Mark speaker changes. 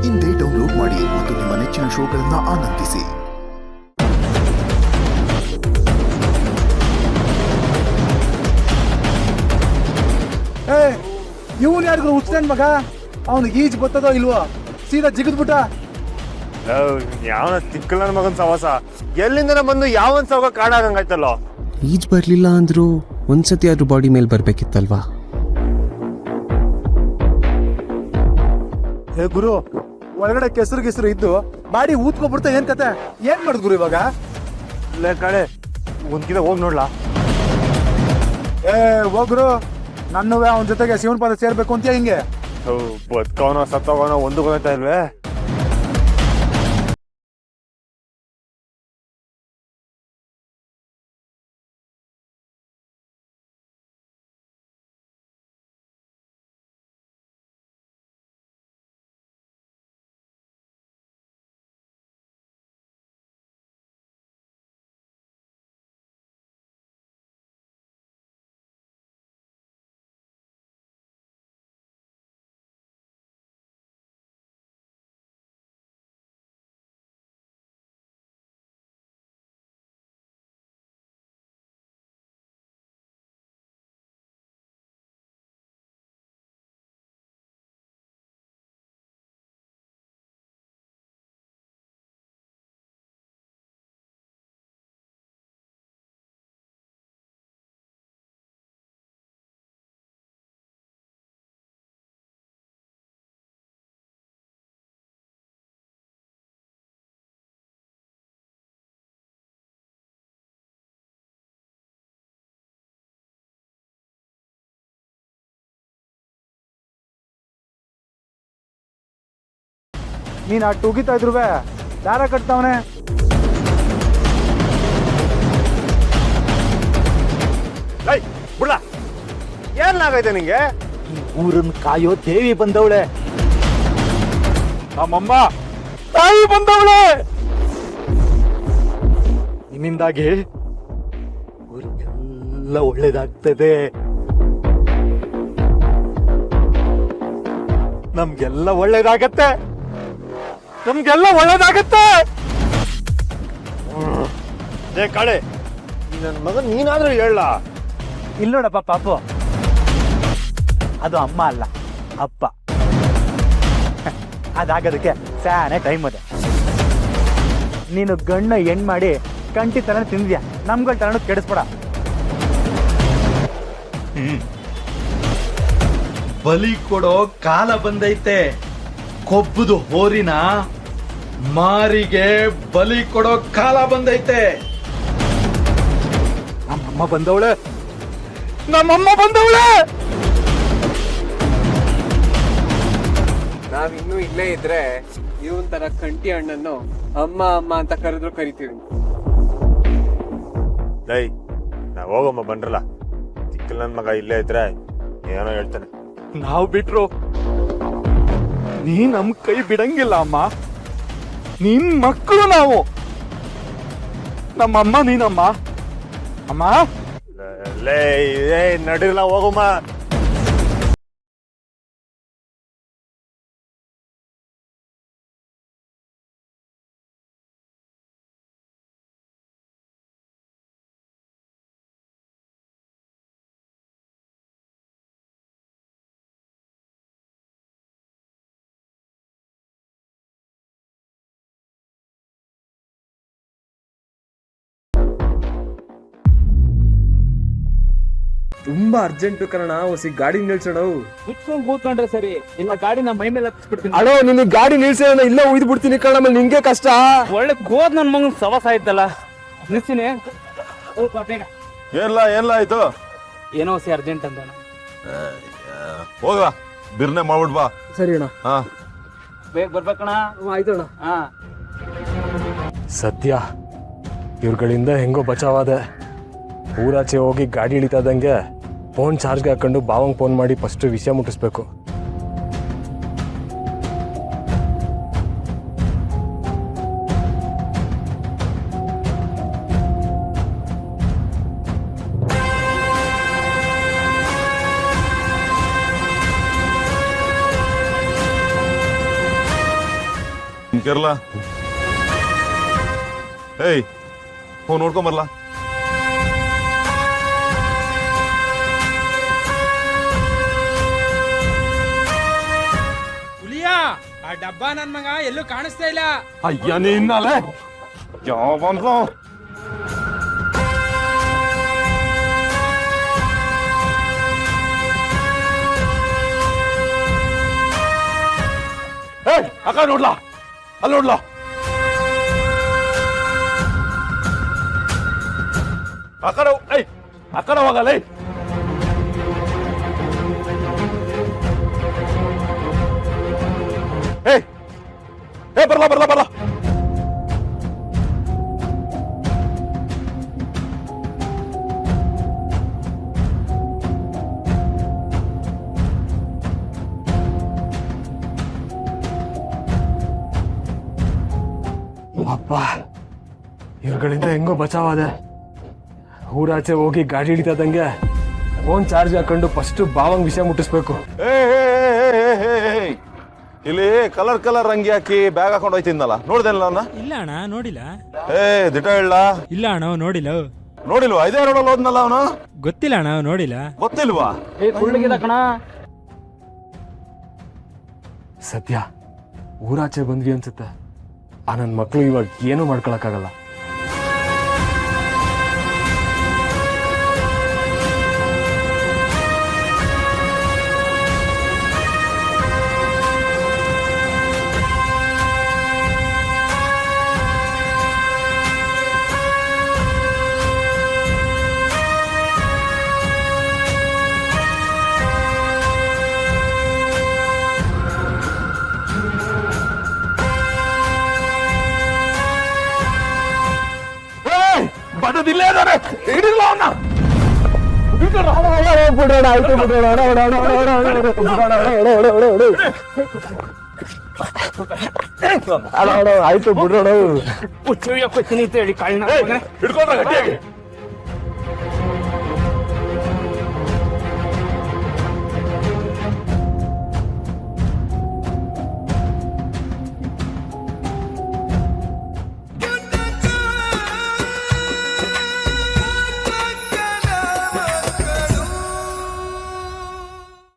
Speaker 1: ಇಂದೇ ಡೌನ್ಲೋಡ್ ಮಾಡಿ ಮತ್ತು ನಿಮ್ಮ ನೆಚ್ಚಿನ ಶೋಗಳನ್ನು ಆನಂದಿಸಿ.
Speaker 2: ಇವನು ಯಾರಿಗೂ ಹುಚ್ಚನ್ ಮಗ, ಅವನಿಗೆ ಈಜ್ ಬರ್ತದೋ ಇಲ್ವೋ, ಸೀದಾ ಜಿಗಿದ್ಬಿಟ್ಟ.
Speaker 3: ಯಾವನ ತಿಕ್ಕಲ್ ನನ್ನ ಮಗನ್ ಸವಾಸ ಎಲ್ಲಿಂದ ಬಂದು ಯಾವನ್ ಸಾವ ಕಾಡಾಗಂಗಾಯ್ತಲ್ಲೋ.
Speaker 4: ಈಜ್ ಬರ್ಲಿಲ್ಲ ಅಂದ್ರೂ ಒಂದ್ಸತಿ ಆದ್ರೂ ಬಾಡಿ ಮೇಲೆ ಬರ್ಬೇಕಿತ್ತಲ್ವಾ.
Speaker 2: ಏ ಗುರು, ಒಳಗಡೆ ಕೆಸರು ಇದ್ದು ಬಾಡಿ ಊದ್ಕೊಬಿಡ್ತಾ ಏನ್ ಕತೆ, ಏನ್ ಮಾಡುದ್ ಗುರು ಇವಾಗ?
Speaker 3: ಕಡೆ ಒಂದ್ಕಿದ ಹೋಗ್ ನೋಡ್ಲಾ.
Speaker 2: ಏ ಹೋಗ್ರು, ನನ್ನವೇ ಅವನ ಜೊತೆಗೆ ಶಿವನ್ ಪಾದ ಸೇರ್ಬೇಕು ಅಂತೀಯ ಹಿಂಗೆ?
Speaker 3: ಬದುಕವನೋ ಸತ್ತೋಗವನೋ ಒಂದು ಗೊತ್ತಾಯ್ತಾ ಇಲ್ವೇ.
Speaker 2: ನೀನ್ ಅಟ್ಟು ಉಗಿತಾ ಇದ್ರುವೆ ದಾರ ಕಟ್ತಾವನೆ.
Speaker 3: ಬಿಡ್ಲ, ಏನಾಗೈತೆ ನಿಂಗೆ?
Speaker 2: ಊರನ್ ಕಾಯೋ ದೇವಿ ಬಂದವಳೆ, ನಮ್ಮಮ್ಮ ತಾಯಿ ಬಂದವಳೆ. ನಿನ್ನಿಂದಾಗಿ ಊರಿಗೆಲ್ಲ ಒಳ್ಳೇದಾಗ್ತದೆ, ನಮ್ಗೆಲ್ಲ ಒಳ್ಳೇದಾಗತ್ತೆ, ನಮ್ಗೆಲ್ಲ ಒಳ್ಳೇದಾಗತ್ತೆ.
Speaker 3: ಕಾಳೆ, ನನ್ನ ಮಗನ್ ನೀನಾದ್ರೂ ಹೇಳ.
Speaker 2: ಇಲ್ಲ ನೋಡಪ್ಪ ಪಾಪು, ಅದು ಅಮ್ಮ ಅಲ್ಲ ಅಪ್ಪ. ಅದಾಗೋದಕ್ಕೆ ಸ್ಯಾನೆ ಟೈಮ್ ಅದೆ. ನೀನು ಗಣ್ಣ ಹೆಣ್ ಮಾಡಿ ಕಂಟಿ ತನ ತಿಂದ್ಯಾ, ನಮ್ಗಳ ತನ ಕೆಡಿಸ್ಬೇಡ.
Speaker 5: ಬಲಿ ಕೊಡೋ ಕಾಲ ಬಂದೈತೆ. ಕೊಬ್ಬುದು ಹೋರಿನ ಮಾರಿಗೆ ಬಲಿ ಕೊಡೋ ಕಾಲ ಬಂದೈತೆ.
Speaker 2: ನಮ್ಮಮ್ಮ ಬಂದವಳೆ, ನಮ್ಮಮ್ಮ ಬಂದವಳೆ.
Speaker 6: ನಾವಿನ್ನೂ ಇಲ್ಲೇ ಇದ್ರೆ ಇವನ್ ತರ ಕಂಟಿ ಹಣ್ಣನ್ನು ಅಮ್ಮ ಅಮ್ಮ ಅಂತ ಕರೆದ್ರು ಕರಿತೀವಿ.
Speaker 3: ನಾವ್ ಹೋಗಮ್ಮ ಬಂದ್ರಲ್ಲ, ತಿಕ್ಕಲ್ ನನ್ ಮಗ ಇಲ್ಲೇ ಇದ್ರೆ ಏನೋ ಹೇಳ್ತಾನೆ.
Speaker 2: ನಾವು ಬಿಟ್ರು ನೀ ನಮ್ ಕೈ ಬಿಡಂಗಿಲ್ಲ ಅಮ್ಮ. ನಿನ್ ಮಕ್ಕಳು ನಾವು, ನಮ್ಮಮ್ಮ ನೀನಮ್ಮ. ಅಮ್ಮ
Speaker 3: ನಡಿರಲ್ಲ, ಹೋಗಮ್ಮ.
Speaker 7: ತುಂಬಾ ಅರ್ಜೆಂಟು ಕಣ, ಹೊಸಿ ಗಾಡಿ ನಿಲ್ಸೋಣ.
Speaker 6: ಕುತ್ಕೊಂಡ್ ಕೂತ್ಕೊಂಡ್ರೆ ಸರಿ, ಇಲ್ಲ ಗಾಡಿ ನಮ್ಮ ಮೈ ಮೇಲೆ ಹತ್ತಿಸ್ಬಿಡ್ತೀನಿ.
Speaker 7: ಅಳೋ, ನಿನ್ ಗಾಡಿ ನಿಲ್ಸೋಣ, ಇಲ್ಲ ಉಯ್ದು ಬಿಡ್ತೀನಿ ಕಣ, ಆಮೇಲೆ ನಿಂಗೆ ಕಷ್ಟ.
Speaker 6: ಒಳ್ಳೆ ಕೋದ್ ನನ್ ಮಗನ್ ಸವಾಸ ಆಯ್ತಲ್ಲ, ನಿಲ್ಸಿನಿ.
Speaker 8: ಏನ್ಲ ಆಯ್ತು?
Speaker 6: ಏನೋ ಸಿ ಅರ್ಜೆಂಟ್ ಅಂತ
Speaker 8: ಹೋಗ ಬಿರ್ನೆ ಮಾಡ್ಬಿಡ್ಬಾ.
Speaker 7: ಸರಿ ಅಣ್ಣ,
Speaker 8: ಹಾ
Speaker 6: ಬೇಗ ಬರ್ಬೇಕಣ್ಣ.
Speaker 7: ಆಯ್ತಣ್ಣ.
Speaker 6: ಹಾ,
Speaker 9: ಸದ್ಯ ಇವ್ರುಗಳಿಂದ ಹೆಂಗೋ ಬಚಾವಾದೆ. ಊರಾಚೆ ಹೋಗಿ ಗಾಡಿ ಇಳಿತಾದಂಗೆ ಫೋನ್ ಚಾರ್ಜ್ಗೆ ಹಾಕೊಂಡು ಬಾವಂಗೆ ಫೋನ್ ಮಾಡಿ ಫಸ್ಟ್ ವಿಷಯ ಮುಟ್ಟಿಸ್ಬೇಕು.
Speaker 8: ಕೇರಳ ಏಯ್ ಹೋಗಿ ನೋಡ್ಕೊಂಬರ್ಲ.
Speaker 10: ಆ ಡಬ್ಬ ನನ್ ಮಗ ಎಲ್ಲೂ ಕಾಣಿಸ್ತಾ ಇಲ್ಲ.
Speaker 8: ಅಯ್ಯ ನೀನಲೆ ಯಾವ ಬಂದ್ಲು ಅಕ್ಕ ನೋಡ್ಲಾ ಅಲ್ಲಿ ನೋಡ್ಲಾ ಅಕ್ಕಡ ಏಯ್ ಅಕ್ಕಡ ಹೋಗಲ್ಲ ಏ ಬರ್ಲಾ ಬರ್ಲಾ ಬರ್ಲಾ
Speaker 9: ಅಪ್ಪ ಇವ್ರುಗಳಿಂದ ಹೆಂಗೋ ಬಚಾವಾದೆ. ಊರಾಚೆ ಹೋಗಿ ಗಾಡಿ ಹಿಡಿತದಂಗೆ ಫೋನ್ ಚಾರ್ಜ್ ಹಾಕೊಂಡು ಫಸ್ಟ್ ಬಾವಂಗ್ ವಿಷಯ ಮುಟ್ಟಿಸ್ಬೇಕು.
Speaker 8: ಇಲ್ಲಿ ಕಲರ್ ಕಲರ್ ರಂಗಿ ಹಾಕಿ ಬ್ಯಾಗ್ ಹಾಕೊಂಡು ಹೋಯ್ತಿದ್ನಲ್ಲ ನೋಡ್ದೇನ ನನ್ನ?
Speaker 10: ಇಲ್ಲ ಅಣ್ಣ ನೋಡಿಲ್ಲ.
Speaker 8: ದಿಟ ಹೇಳ.
Speaker 10: ಇಲ್ಲ ಅಣ್ಣ ನೋಡಿಲ್ಲ.
Speaker 8: ನೋಡಿಲ್ವಾ? ಇದೇ ರೋಡಲ್ಲಿ ಹೋದ್ನಲ್ಲ ಅವನು.
Speaker 10: ಗೊತ್ತಿಲ್ಲ ಅಣ್ಣ ನೋಡಿಲ್ಲ.
Speaker 8: ಗೊತ್ತಿಲ್ವಾ?
Speaker 9: ಸದ್ಯ ಊರಾಚೆ ಬಂದ್ವಿ ಅನ್ಸುತ್ತೆ. ಆ ನನ್ನ ಮಕ್ಕಳು ಇವಾಗ ಏನೂ ಮಾಡ್ಕೊಳಕ್ಕಾಗಲ್ಲ.
Speaker 8: ಬಡದಿಲ್ಲೇ ಇದಾರೆ, ಹಿಡಿಲ್ಲ ಅವನ್ನ.
Speaker 2: ಆಯ್ತು ಬಿಡೋಣ.
Speaker 8: ಹಿಡ್ಕೊಂಡ್ರ ಗಟ್ಟಿಯಾಗಿ.